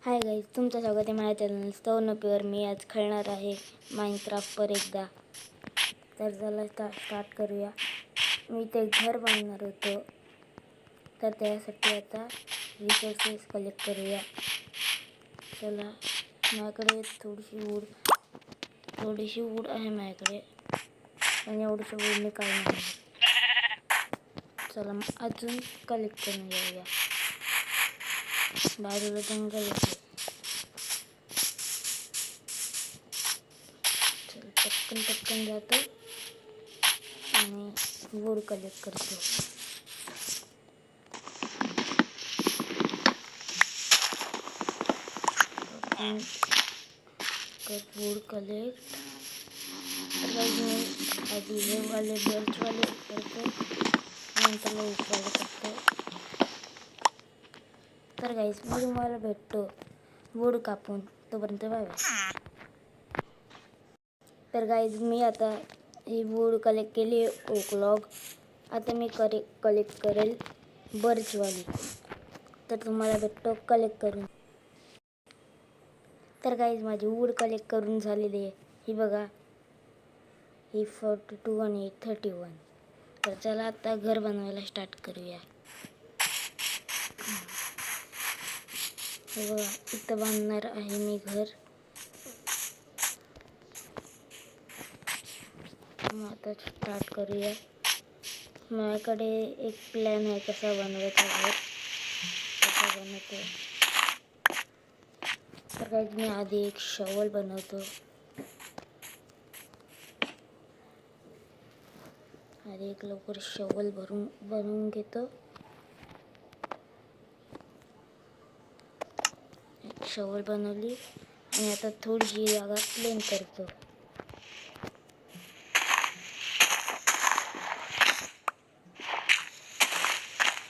Hi guys, तुमचं स्वागत आहे माझ्या चॅनल स्टोनपीवर. मी आज खेळणार आहे माइनक्राफ्ट पर एकदा. तर चला स्टार्ट करूया. मी ते घर बांधणार होतो, तर त्यासाठी आता रिसोर्सेस कलेक्ट करूया. चला, माझ्याकडे थोडीशी वूड आहे माझ्याकडे, पण एवढीशी वूड मी काय नाही. चला मग अजून कलेक्ट करून घेऊया. बाजूला जंगल आहे, टपकन जातो आणि वूड कलेक्ट करतो. Wood collect. तर मी आधी हे वाले बर्चवाले करतो, नंतर वाले करतो. तर गाईज, मी तुम्हाला भेटतो वूड कापून, तोपर्यंत बाय बाय. तर गाईज, मी आता ही वूड कलेक्ट केली ओक लॉग. आता मी कलेक्ट करेल बर्चवाली, तर तुम्हाला भेटतो कलेक्ट करून. तर गाईज, माझी वूड कलेक्ट करून झालेली आहे. ही बघा, ही 42 आणि 31. तर चला आता घर बनवायला स्टार्ट करूया. हे बघा, इथं बांधणार आहे मी घर. मग आता स्टार्ट करूया. माझ्याकडे एक प्लॅन आहे कसा बनवायचा घर, कसा बनवतो. तर काय, मी आधी एक शॉवल बनवतो. आधी एक लवकर शॉवल बनवून घेतो. एक शॉवल बनवली आणि आता थोडीशी जागा प्लेन करतो.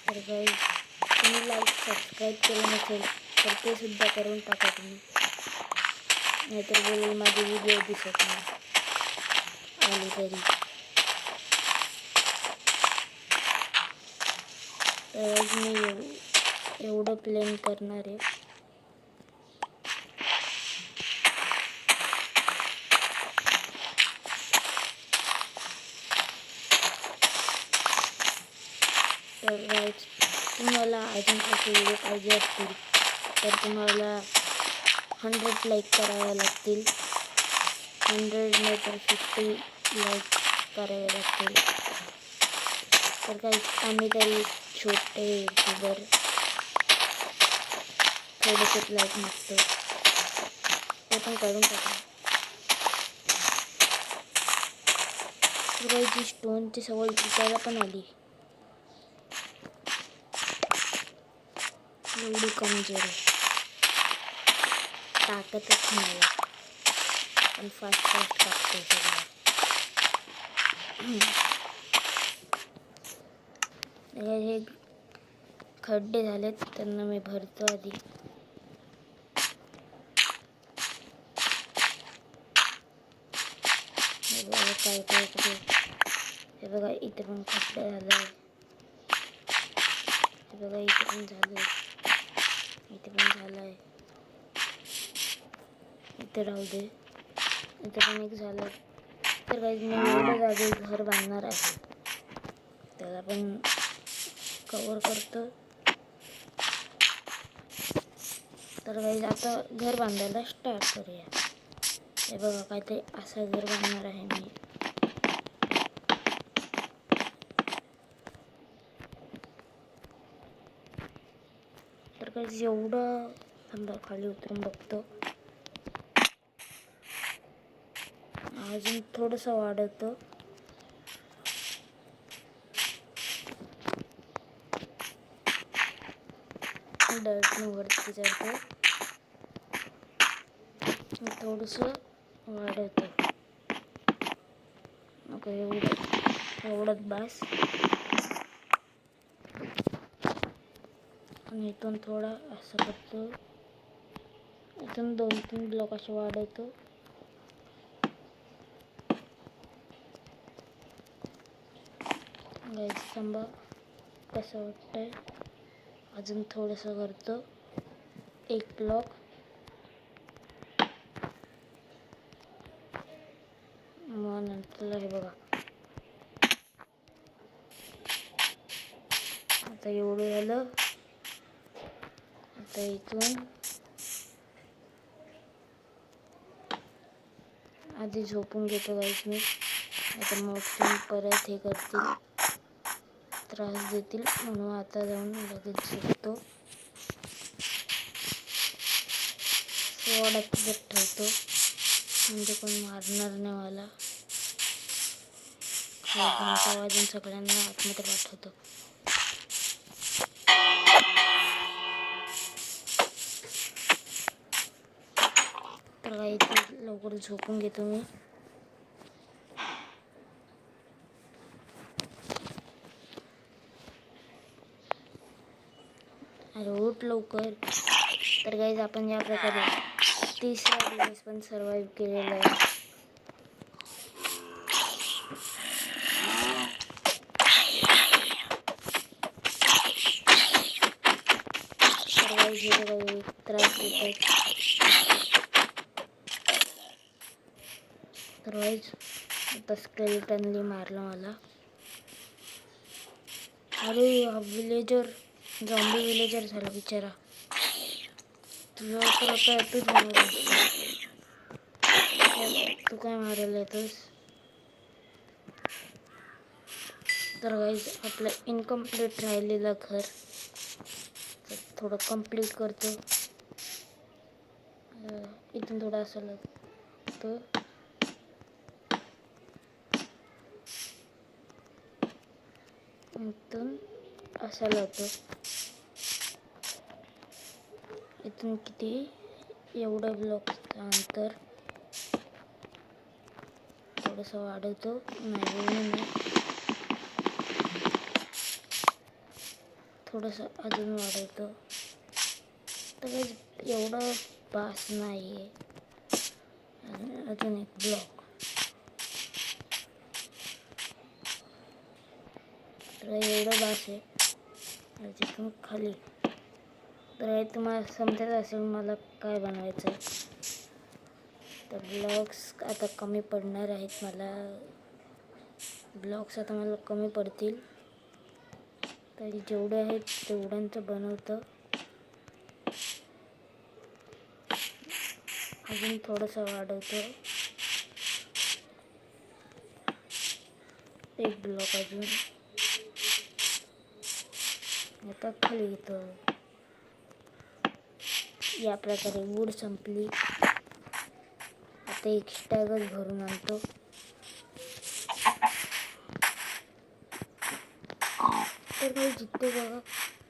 तर गाईज, तुम्ही लाईक सबस्क्राईब केलं नसेल तर ते सुद्धा करून टाका तुम्ही, नाहीतर बोलून माझे व्हिडिओ दिसत नाही आली तरी. तर मी एवढं प्लेन करणार आहे. तर गाईज, तुम्हाला अजून असे व्हिडिओ पाहिजे असतील तर तुम्हाला 100 लाईक करावे लागतील. 100 नाही तर 50 लाईक करावे लागतील. तर गाईज, आम्ही तरी छोटे यूट्यूबर, थोडेसेच लाईक मागतो, ते पण काढून टाका. जी स्टोनची सवय विकायला पण आली. एवढी कमजोर आहे, ताकदच नाही, पण फास्ट कापतो सगळं. हे खड्डे झालेत, त्यांना मी भरतो आधी. हे बघा काय हे बघा, इथे पण खड्डे झालाय. हे बघा, इथे पण झालंय, इथे पण झालाय. इथे राहू दे, इथे पण एक झालं. तर गाईज, मी एवढ्या जागी घर बांधणार आहे, त्याला पण कवर करतो. तर गाईज, आता घर बांधायला स्टार्ट करूया. हे बघा, काहीतरी असं घर बांधणार आहे मी. तर गाईज, एवढं थांबा, खाली उतरून बघतो. अजून थोडंसं वाढवतो. वरती चढतो, थोडंसं वाढवतो. नको एवढंच बास. आणि इथून थोडा असं करतो, इथून 2-3 ब्लॉक असे वाढवतो. गाईज, थांबा, कसं वाटतंय. अजून थोडंसं करतो, 1 ब्लॉक. मग नंतर हे बघा आता एवढं झालं. आता इथून आधी झोपून घेतो गाईस मी. आता मग परत हे करतील, त्रास देतील, म्हणून आता जाऊन लगेच झोपतो. स्वॉर्ड ठेवतो म्हणजे कोण मारणार नाही मला. घंटा वाजून सगळ्यांना आतमध्ये पाठवतो. तर काही इथे लवकर झोपून घेतो मी. अरे उठ लवकर. तर गाईज आपण या प्रकारे 30 दिवस पण सर्वाइव्ह केलेलं आहे. तर गाईज हे बघा त्रास देत आहेत. तर गाईज आता स्केलेटनली मारलं मला. अरे हा विलेजर झॉम्बी विलेजर झाला बिचारा. तुझं तर आता येतोच बनवलं. तू काय मारायला येतोस. तर गाईज आपलं इनकम्प्लीट राहिलेलं घर थोडं कंप्लीट करतो. इथून थोडं असं लागतं. इथून असं लावतो. इथून किती एवढं ब्लॉकचं अंतर थोडंसं वाढवतो. नाही थोडंसं अजून वाढवतो. तर एवढं बास नाही आहे. अजून एक ब्लॉक. तर एवढं बास आहे. तिथून खाली तर हे तुम्हाला समजत असेल मला काय बनवायचं आहे. तर ब्लॉक्स आता कमी पडणार आहेत मला. ब्लॉक्स आता मला कमी पडतील. तरी जेवढे आहेत तेवढ्यांचं बनवतं. अजून थोडंसं वाढवतो. एक ब्लॉक अजून. आता खाली येतो. या प्रकारे वूड संपली. आता एक स्टॅगच भरून आणतो. तर काही जिथे बघा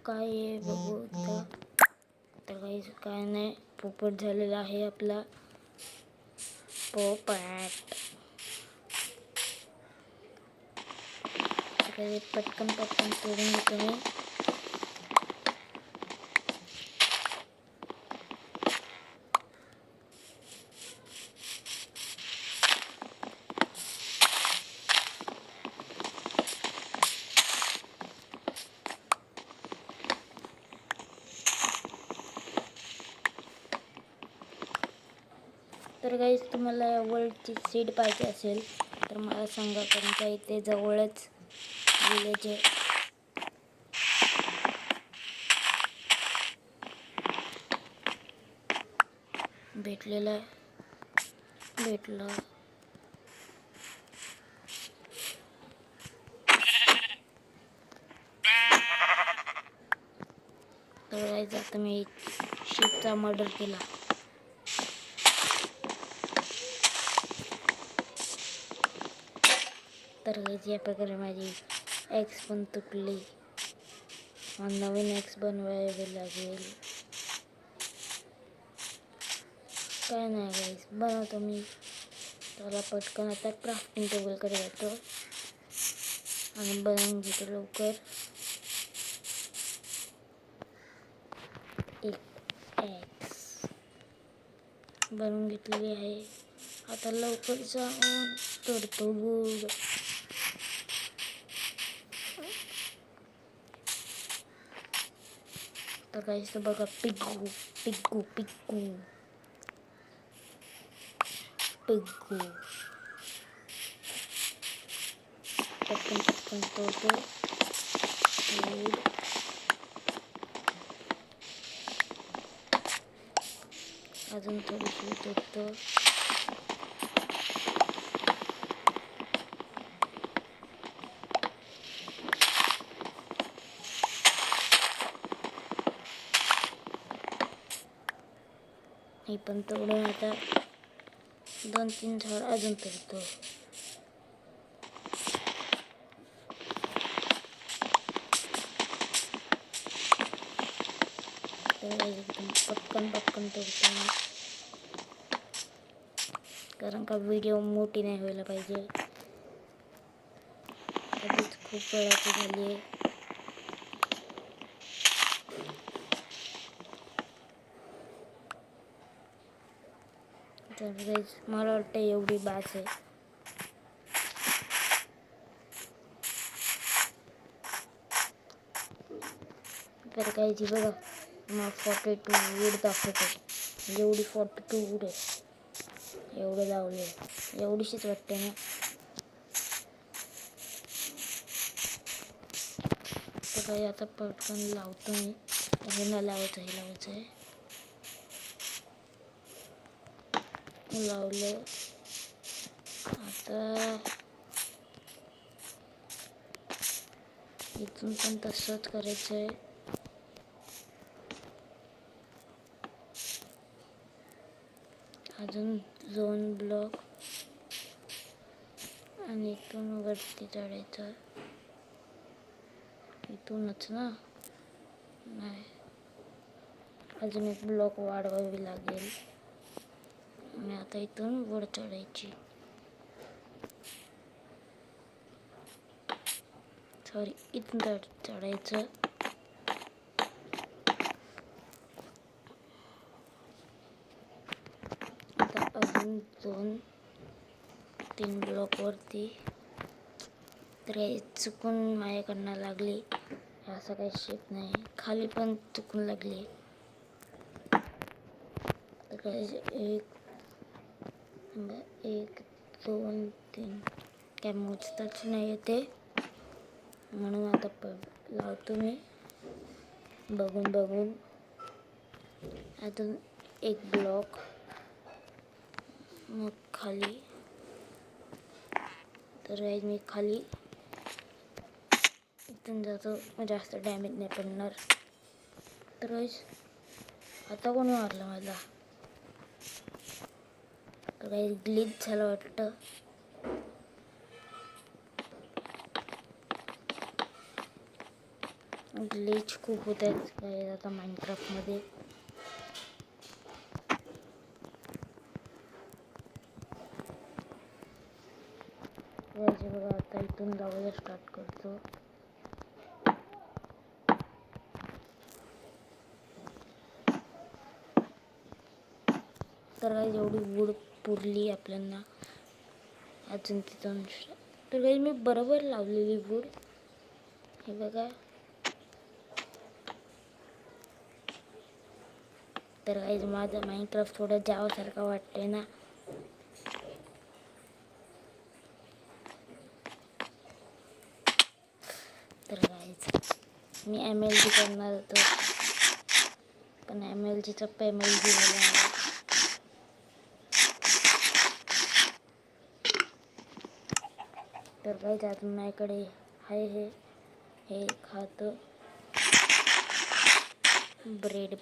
काय आहे बघू इथं. तर काही काय नाही. पोपट झालेला आहे आपला पोपट. पटकन तोडून घेतो मी. तर गाईज तुम्हाला वर्ल्डची सीड पाहिजे असेल तर मला सांगा. तुमच्या इथे जवळच विलेज आहे. भेटलं. तर गाईज आता मी शीपचा मर्डर केला. तर गाईज या प्रकारे माझी एक्स पण तुटली. नवीन एक्स बनवावे लागेल. काय नाही गाईज बनवतो मी. त्याला पटकन आता क्राफ्टिंग टेबलकडे जातो आणि बनवून घेतो लवकर. एक एक्स बनवून घेतलेली आहे. आता लवकर जाऊन तोडतो वूड. तर गाईज बघा पिग्गू पिग्गू पिग्गू पिग्गू. पटकन पटकन तोडतो. अजून थोडीशी तोडतो. हे पण तोडून आता 2-3 झाड अजून तोडतो. एकदम पटकन पटकन तोडतो मी, कारण का व्हिडिओ मोठी नाही व्हायला पाहिजे. आधीच खूप वेळाची झाली आहे. तर गाईज मला वाटतं एवढी बास आहे. तर गाईज बघा, मग 42 वूड दाखवतो. एवढी 42 वूड आहे. एवढं लावले, एवढीशीच वाटते ना. तर काही आता पटकन लावतो मी. हे न लावायचं, हे लावायचं आहे. लावलं. आता इथून पण तसंच करायचं आहे. अजून 2 ब्लॉक आणि इथून वरती चढायचं. इथूनच ना, नाही अजून 1 ब्लॉक वाढवावी लागेल. आणि आता इथून वर चढायची. सॉरी, इथून चढायचं. आता अजून 2-3 ब्लॉक वरती. तर चुकून माझ्याकडनं लागली, असं काही शेप नाही. खाली पण चुकून लागली. तर काय 1 2 3 काय मोजताच नाही येते, म्हणून आता लावतो मी बघून. अजून 1 ब्लॉक, मग खाली. तर मी खाली इथून जातो, जास्त डॅमेज नाही पडणार. तर आता कोणी मारलं मला? तर काही ग्लिच झालं वाटतं. ग्लिच खूप होत आहेत काय आता माइनक्राफ्टमध्ये. बघा, आता इथून लावायला स्टार्ट करतो. तर काही एवढी वूड पुरली आपल्याला. अजून तिथून तर काही मी बरोबर लावलेली वूड. हे बघा. तर काही माझा माइनक्राफ्ट थोडा जावासारखा वाटतंय ना. तर काहीच मी MLG करणार होतो, पण MLGचा पेमेंट झाला. तर काही अजून माझ्याकडे आहे हे खातो ब्रेड.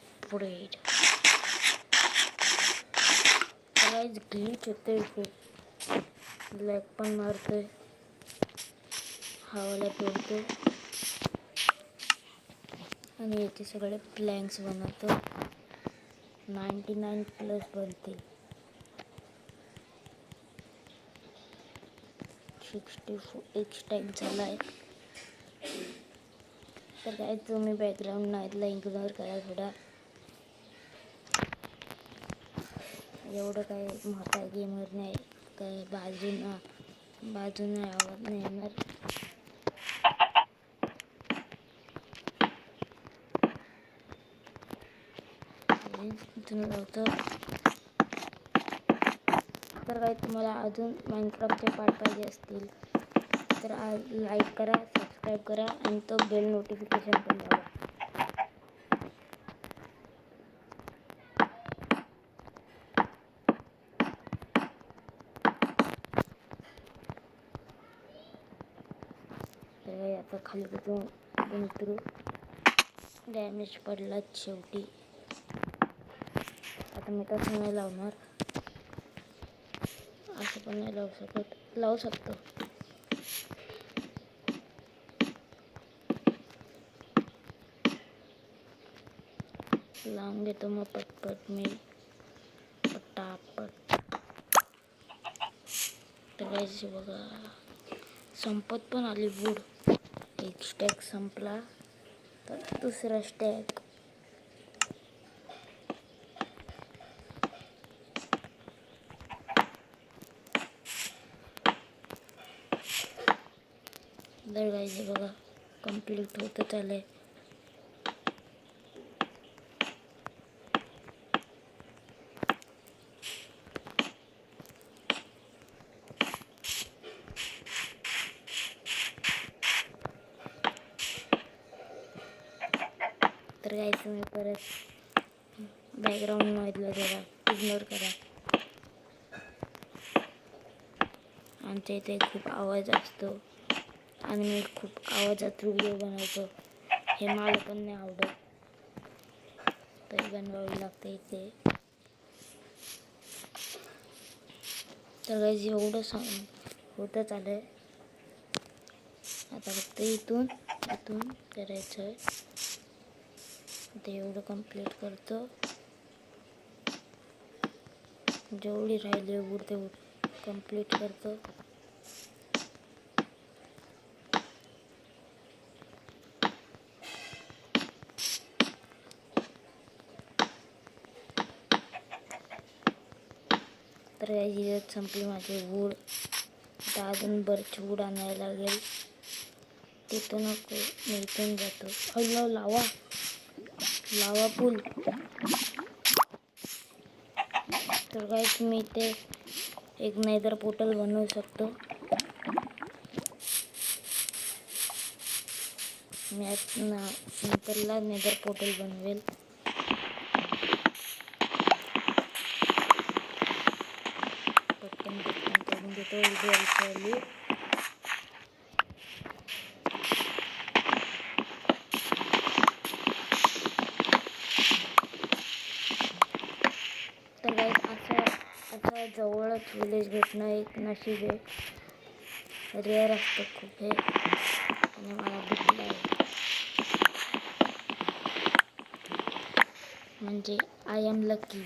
तर ग्लिच होते खूप, ब्लॅक पण मारतोय, हवाला तोडतो आणि याचे सगळे प्लॅन्क्स बनवतो. 99+ बनतील. 64 टाईम झाला आहे. तर काय तुम्ही बॅकग्राऊंड नाहीतला इग्नोर करा थोडा. एवढं काय मोठा गेमर नाही, काय बाजूने आवाज नाही येणार. इथून लावतो. तर काही तुम्हाला अजून माइनक्राफ्टचे पार्ट पाहिजे असतील तर लाईक करा, सबस्क्राईब करा आणि तो बेल नोटिफिकेशन पण दाबा. तर आता खाली उतरू. डॅमेज पडलाच शेवटी. आता मी तसं नाही लावणार, असं पण नाही लावू शकतो. लावून घेतो मग पटपट मी पटापट. तर गाईस बघा संपत पण आली वूड. एक स्टॅक संपला तर दुसरा स्टॅक. तर गाईस बघा कंप्लीट होत आलंय. तर गाईस तुम्ही परत बॅकग्राऊंड नॉईजला जरा इग्नोर करा. आमच्या इथे खूप आवाज असतो आणि मी खूप आवाजात व्हिडिओ बनवतो. हे मला पण नाही आवडत, तरी बनवावी लागते इथे. तर गाईस एवढं होतच आलंय. आता फक्त इथून करायचं आहे. ते एवढं कंप्लीट करतो. जेवढी राहिली वूड तेवढी कंप्लीट करतो. तर याची संपली माझी वूड. आता अजून बरेच वूड आणायला लागेल. तिथून नको मी इथून जातो. हॅलो लावा पूल. तर गाईस मी इथे एक नेदर पोर्टल बनवू शकतो. मी नंतरला नेदर पोर्टल बनवेल. पटकन करून घेतो. तर गाईस असं जवळच विलेज भेटणं एक नशीब आहे. रेअर असतं खूप हे आणि मला भेटलं आहे म्हणजे आय एम लकी.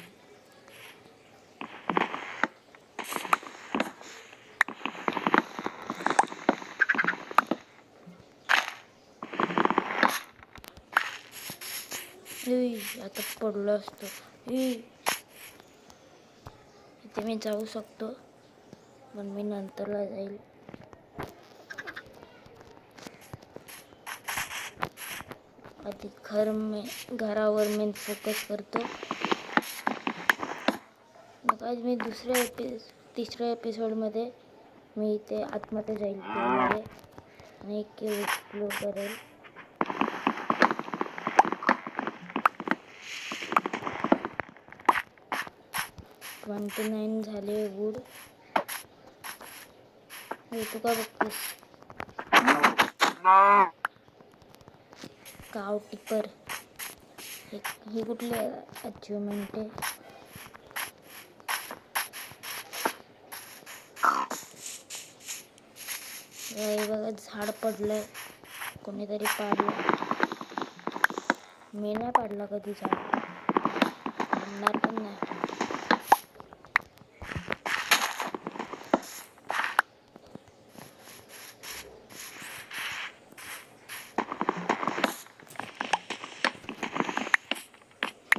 आता पडलो असतो. इथे मी जाऊ शकतो पण मी नंतरला जाईल. आधी घरावर मी फोकस करतो. मग आज मी तिसऱ्या एपिसोडमध्ये मी इथे आतमध्ये जाईल आणि एक केव एक्सप्लोर करेल. 29 झाले वूड. तू का बघतोस? काव टिपर. ही कुठली अचिव्हमेंट आहे? बघा झाड पडलंय, कोणीतरी पाडलं. मी नाही पाडला कधी झाड, पाडणार पण नाही.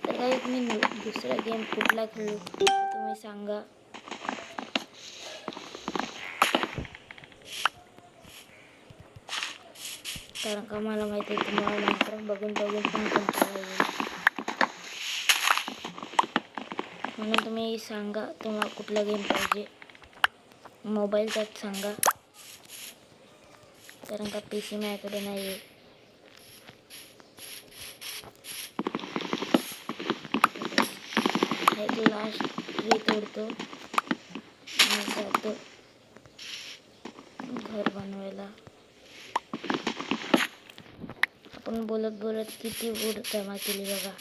तर मी दुसरा गेम कुठला खेळू तुम्ही सांगा. कारण का मला माहिती आहे तुम्हाला नंतर बघून पण कंटाळा येईल. म्हणून तुम्ही सांगा तुम्हाला कुठला गेम पाहिजे, मोबाईलचाच सांगा. कारण का PC माझ्याकडे नाही आहे. एक लास्ट ट्री तोडतो आणि जातो घर बनवायला. आपण बोलत बोलत किती वूड जमा केली बघा.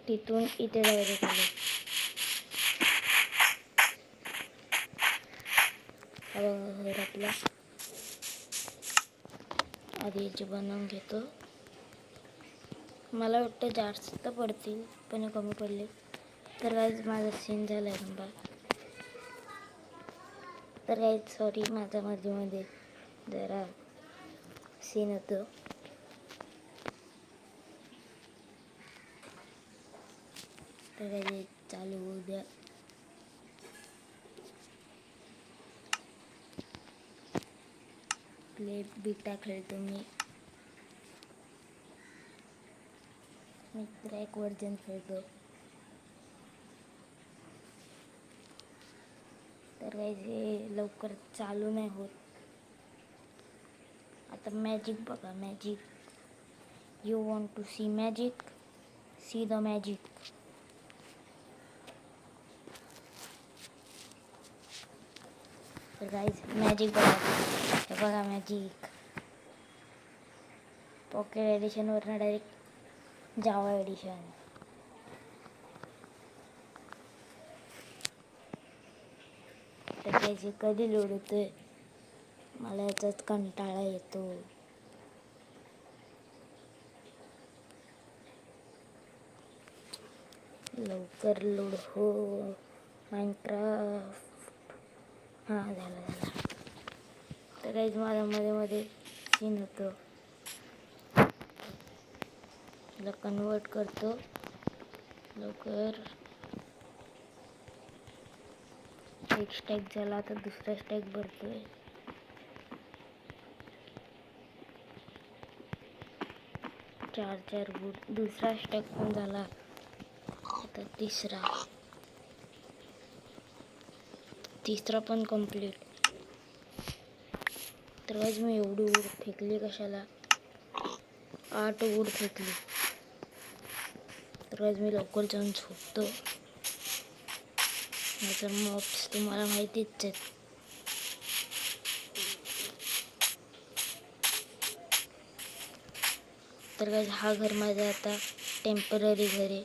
तिथून इथे डायरेक्ट आले. हा बघा घर आपला. आधी याची बनवून घेतो. मला वाटतं जास्त पडतील पण कमी पडले तर आज माझा सीन झाला आहे नंबर. तर काही सॉरी, माझ्या मध्ये जरा सीन होतं. तर काही चालू होऊ द्या. प्ले बीटा खेळतो मी क्रॅक वर्जन खेळतो. तर काही हे लवकर चालू नाही होत. आता मॅजिक बघा, magic. You want to see magic, see the magic. तर गाईज मॅजिक बघा, हे बघा मॅजिक. पॉकेट एडिशनवरनं डायरेक्ट जावा एडिशन. तर त्याची कधी लोड होतोय, मला याचाच कंटाळा येतो. लवकर लोड हो माइनक्राफ्ट. हां झालं. तर काहीच माझ्या मध्ये सीन होतं. त्याला कन्वर्ट करतो लवकर. एक स्टॅक झाला, आता दुसरा स्टॅक भरतोय. चार बूट. दुसरा स्टॅक पण झाला, आता तिसरा पण कंप्लीट. तर आज मी एवढी वूड फेकली कशाला, 8 वूड फेकली. तर आज मी लवकर जाऊन झोपतो. माझं मॉब्स तुम्हाला माहितीच आहेत. तर काय, हा घर माझा आता टेम्पररी घर आहे.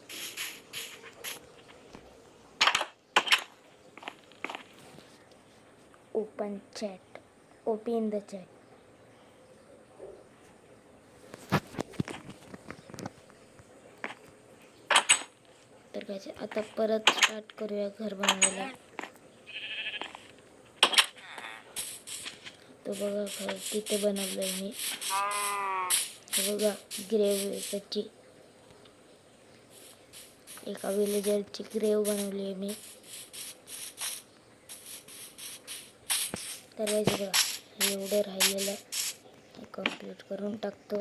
Open chat, open the chat. तर काय, आता परत स्टार्ट करूया घर बनवायला. तो बघा घर तिथे बनवलंय मी. बघा ग्रेव त्याची, एका विलेजरची ग्रेव बनवली आहे मी. तर बघा एवढं राहिलेलं हे कंप्लीट करून टाकतो.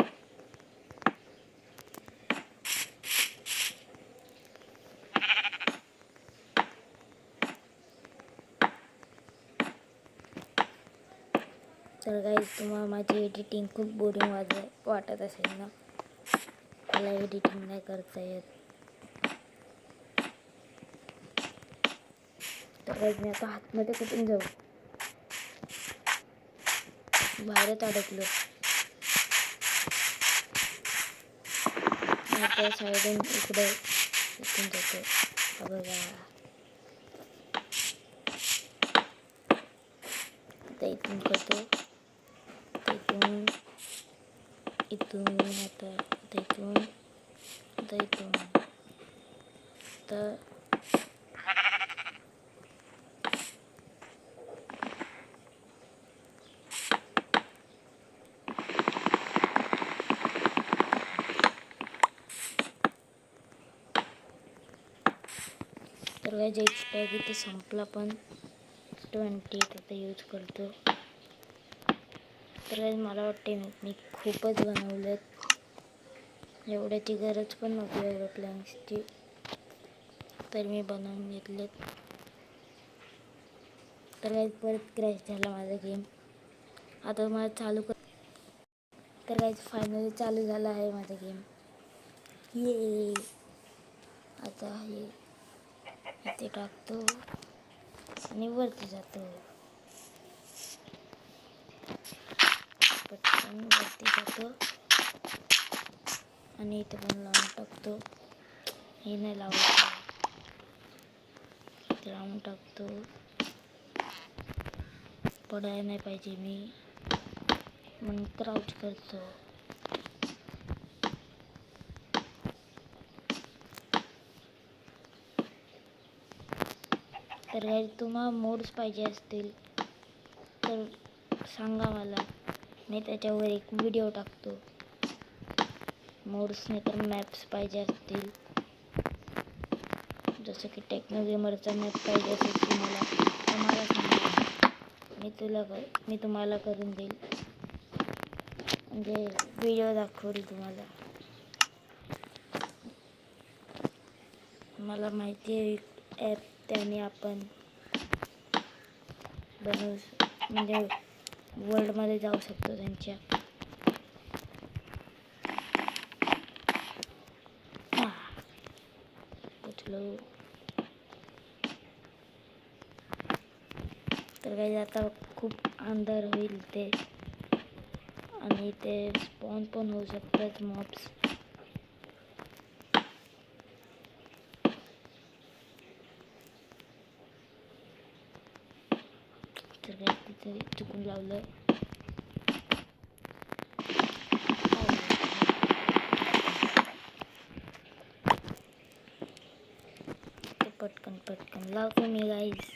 तर गाईज, तुम्हाला माझी एडिटिंग खूप बोरिंग वाटत असेल ना. मला एडिटिंग नाही करता येत. तर गाईज, मी आता आतमध्ये कुठून जाऊ, बाहेरच अडकलो. त्या साईडून इकडे इथून जातो. बघा आता इथून करतो, इथून आता इथून तर गाईज एक स्टॅग इथे संपला, पण 20 आता यूज करतो. तर गाईज मला वाटते मी खूपच बनवलेत. एवढ्याची गरज पण नव्हती एवढ्या प्लॅन्सची, तर मी बनवून घेतलेत. तर गाईज परत क्रॅश झाला माझा गेम. आता मला चालू कर. तर गाईज फायनली चालू झाला आहे माझा गेम. ये आता हे इथे टाकतो आणि वरती जातो. पटकन वरती जातो आणि इथे पण लावून टाकतो. हे नाही लावायचं, इथे लावून टाकतो. पडायला नाही पाहिजे मी, मग क्राउच करतो. तर गाईज तुम्हाला मोड्स पाहिजे असतील तर सांगा मला, मी त्याच्यावर एक व्हिडिओ टाकतो. मोड्स नाही तर मॅप्स पाहिजे असतील, जसं की टेक्नो गेमरचा मॅप पाहिजे असेल तुम्हाला तर मला सांगा, मी तुम्हाला करून देईल. म्हणजे व्हिडिओ दाखवेल तुम्हाला. मला माहिती आहे ॲप, त्याने आपण बनवू म्हणजे वर्ल्डमध्ये जाऊ शकतो त्यांच्या. पोचलो. तर काही आता खूप अंधार होईल ते, आणि ते स्पॉन पण होऊ शकतात मॉब्स. तर काय तिथे चुकून लावलं. पटकन लावतो मी गाईस.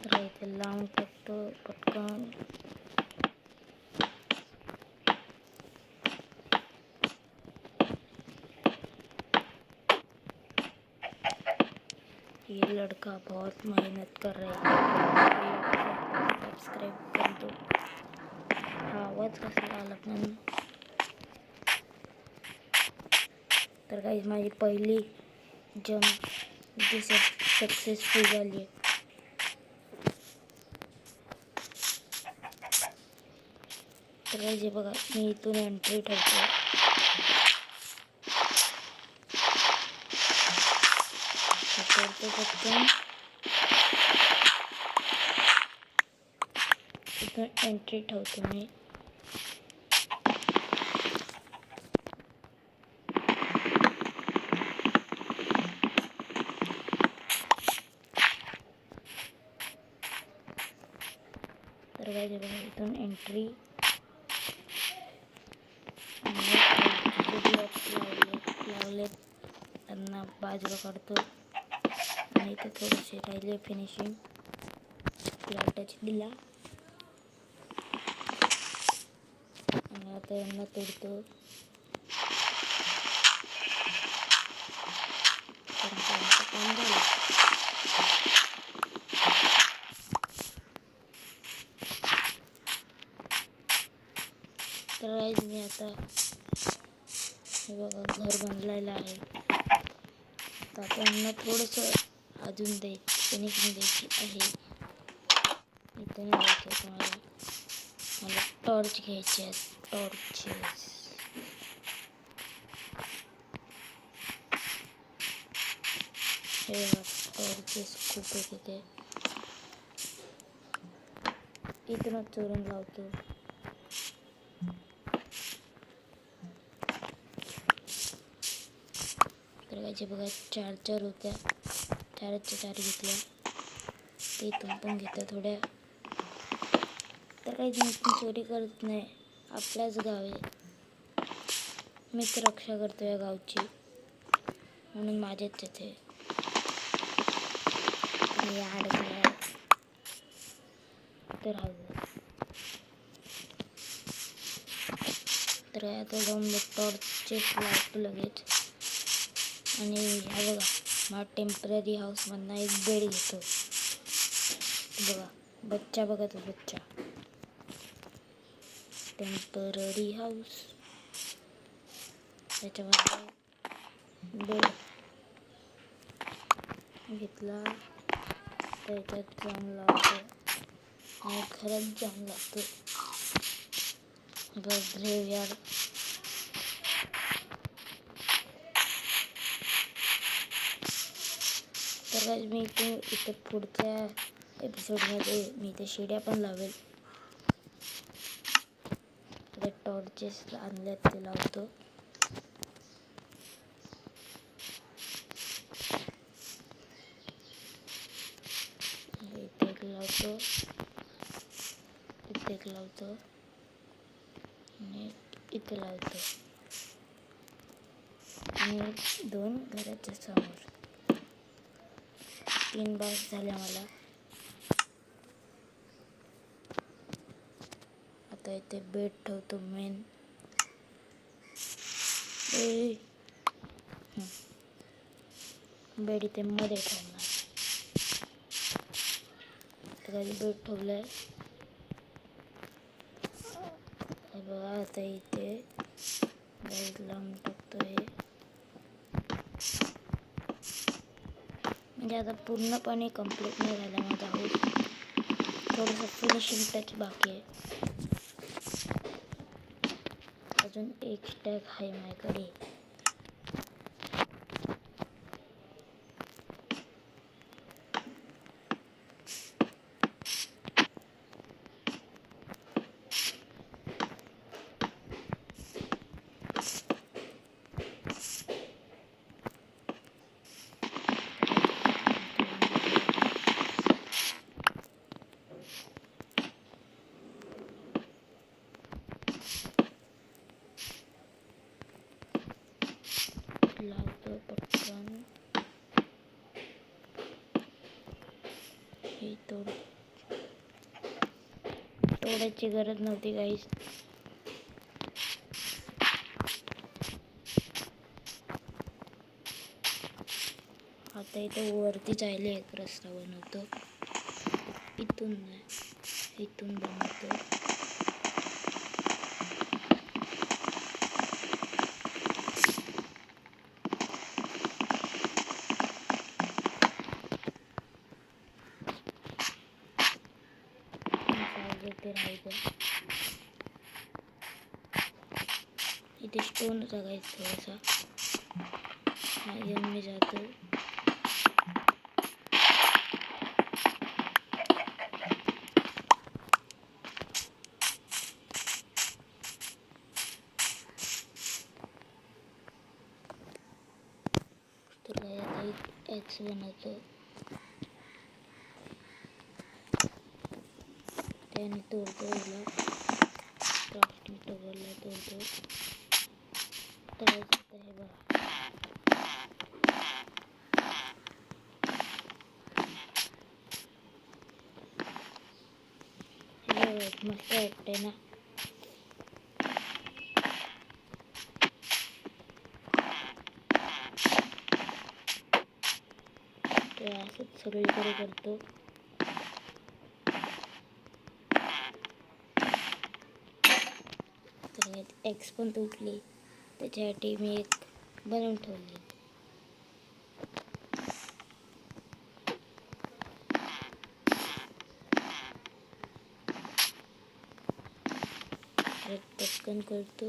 तर इथे लावून टाकतो पटकन. ये लड़का बहुत मेहनत कर रहा है, सब्सक्राइब कर दो. हा आवाज कसा आला पण. तर गाईज माझी पहिली जंप सक्सेसफुल झाली आहे. तर गाईज हे बघा, मी इथून एंट्री ठेवतो. पटकन इथून एंट्री ठेवतो मी. तर काय बघा, इथून एंट्री लावले त्यांना बाजूला काढतो. आणि इथे थोडेसे राहिले फिनिशिंग. लाईटाची दिला आणि आता यांना तोडतो. काम झालं. तर मी आता हे बघा घर बनलेलं आहे. तर आता यांना थोडंसं अजून फिनिशिंग द्यायची आहे. इथं द्यायचं मला टॉर्च घ्यायचे आहेत. टॉर्चेस हे बघा, टॉर्चेस खूप आहेत इथे. इथूनच चोरून लावतो. तर काय बघा, चार होत्या, चार घेतल्या. ते इथून पण घेत्या थोड्या. तर काही मी चोरी करत नाही, आपल्याच गाव आहे. मीच रक्षा करतो या गावची, म्हणून माझ्याच तिथे अडकल्या. तर आता जाऊन टॉर्चेस लावतो लगेच. आणि ह्या बघा, माझा टेम्पररी हाऊसमधनं एक बेड घेतो. बघा बच्चा, बघा तो बच्चा. Temporary house. त्याच्यामध्ये बेड घेतला, त्याच्यात जाम लावतो आणि खरंच जाम लागतो. ग्रेव्हयार्ड तर गाईज मी इथे पुढच्या एपिसोडमध्ये मी इथे शिड्या पण लावेल. आता टॉर्चेस आणल्यात ते लावतो. इथे एक लावतो, इथे एक लावतो आणि इथे लावतो आणि 2 घराच्या समोर. 3 बास झाल्या मला. आता इथे बेड ठेवतो मेन. बेड इथे मध्ये ठेवणार. आता बेड ठेवलाय. हे बघा आता इथे बेड लावून टाकतोय. म्हणजे आता पूर्णपणे कंप्लीट नाही झाला माझा हाऊस. थोडंसं फिनिशिंग टच बाकी आहे. अजून एक स्टॅक आहे माझ्याकडे. लावतो पटकन. हे तोडायची गरज नव्हती गाईस. आता इथे वरती जायला एक रस्ता बनवतो. इथून नाही, इथून बनवतो. इथे राहायचं. इथे स्टोन जगायचं थोडासा. येऊन मी जातो. तर आता एक एक्स बनवतो. त्याने तोडतो याला. क्राफ्टिंग टेबलला तोडतो. तळायचं हे बघा. मस्त वाटते ना. तर असंच सगळीकडे करतो. तर एक्स पण तुटली, त्याच्यासाठी मी एक बनवून ठेवली. पटकन करतो.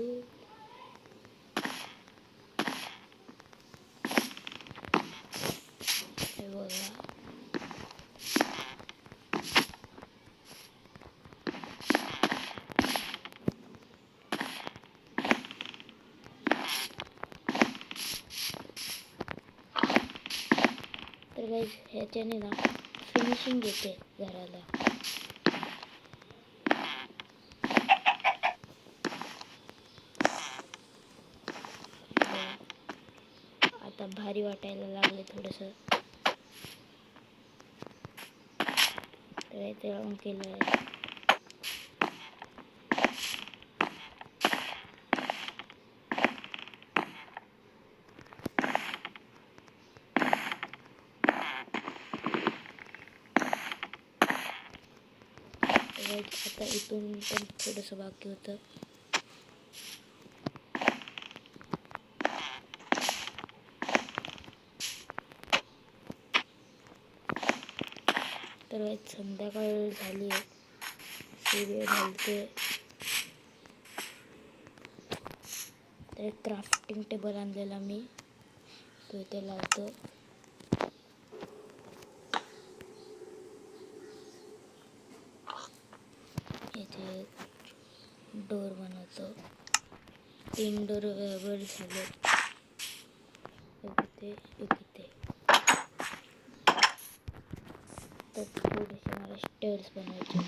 हे बघा. तर गाईस ह्याच्याने ना फिनिशिंग येते घराला. आता भारी वाटायला लागले थोडंसं. तर इथे लावून केलं आहे. आता इथून पण थोडंसं बाकी होतं. संध्याकाळ झाली आहे, सूर्य ढलते. तर एक क्राफ्टिंग टेबल आणलेला मी, तो इथे लावतो. इथे डोर बनवतो. 3 डोर वर झाले, एक इथे. तर थोडेसे मला स्टेअर्स बनवायचे.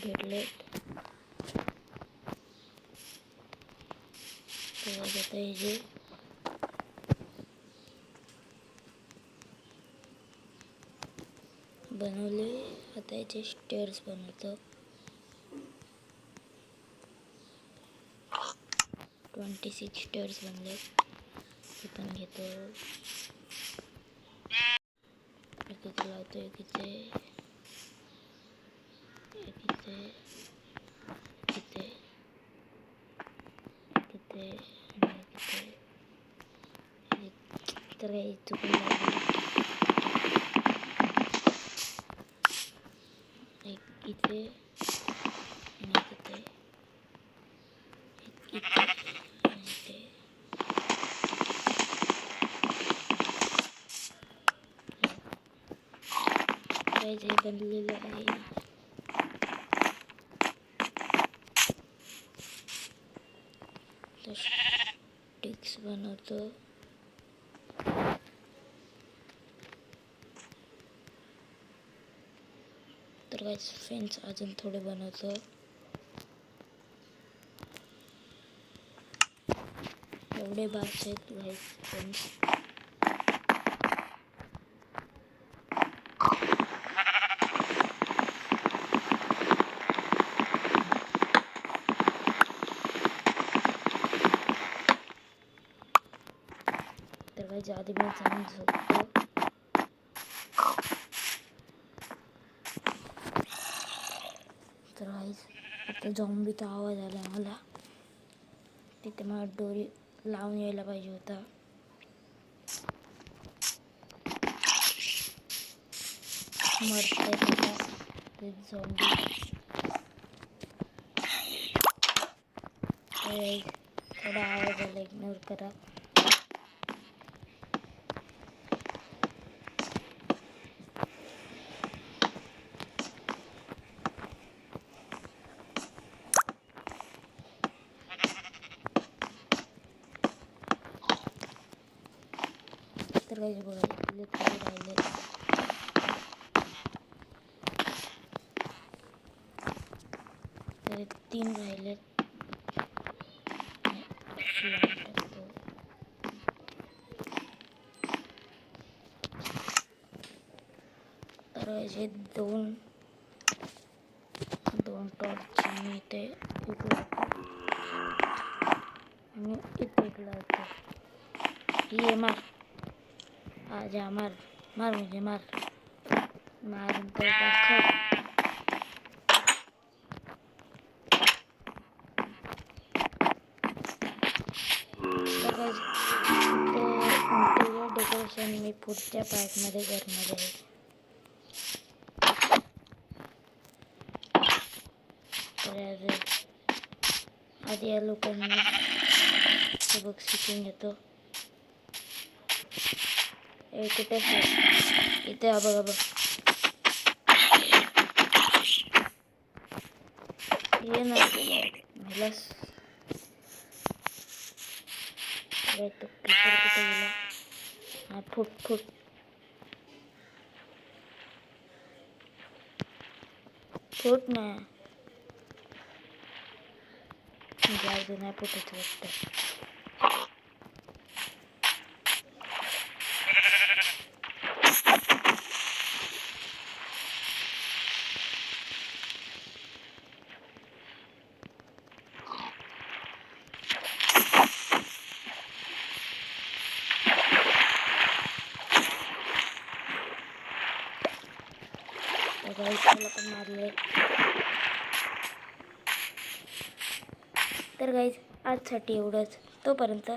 भेटले आता हे जे बनवले, आता याचे स्टेअर्स बनवतो. 26 स्टेअर्स बनले, ते पण घेतो. एक इथे लावतो, एक इथे, एक इथे, इथे, तिथे आणि तिथे. तर काही चुकून लागली. एक इथे आणि इथे, इथे आणि इथे. काही जे बनलेलं आहे. तर स्टिक्स बनवतो. तर गाइस फेन्स अजून थोडे बनवतो. एवढे बास आहेत गाइस फेन्स. तर गाइस आधी मी जाऊन झोपतो. तर गाइस आता झॉम्बीचा आवाज आला मला. तिथे मला दोरी लावून यायला पाहिजे होता. मरते ते झॉम्बी. थोडा आवाज आला, इग्नोर करा. तर काही बघा, इथले थोडे राहिले. तर 3 राहिले. तर हे दोन टॉर्च मी इथे आणि इथे लावतो. ये मार, आजा मार, मार मुझे मार, मारून तर दाखव. इंटिरियर डेकोरेशन मी पुढच्या पार्टमध्ये करणार आहे. तर आधी या लोकांनी सबक शिकून घेतो. कुठे इथे बघा बघ, ये ना मला तो क्रिकेट कुठे गेला. हा फुट ना, जाऊ नाही फुटत वाटतं. पण मारले. तर गाईज आजसाठी एवढंच. तोपर्यंत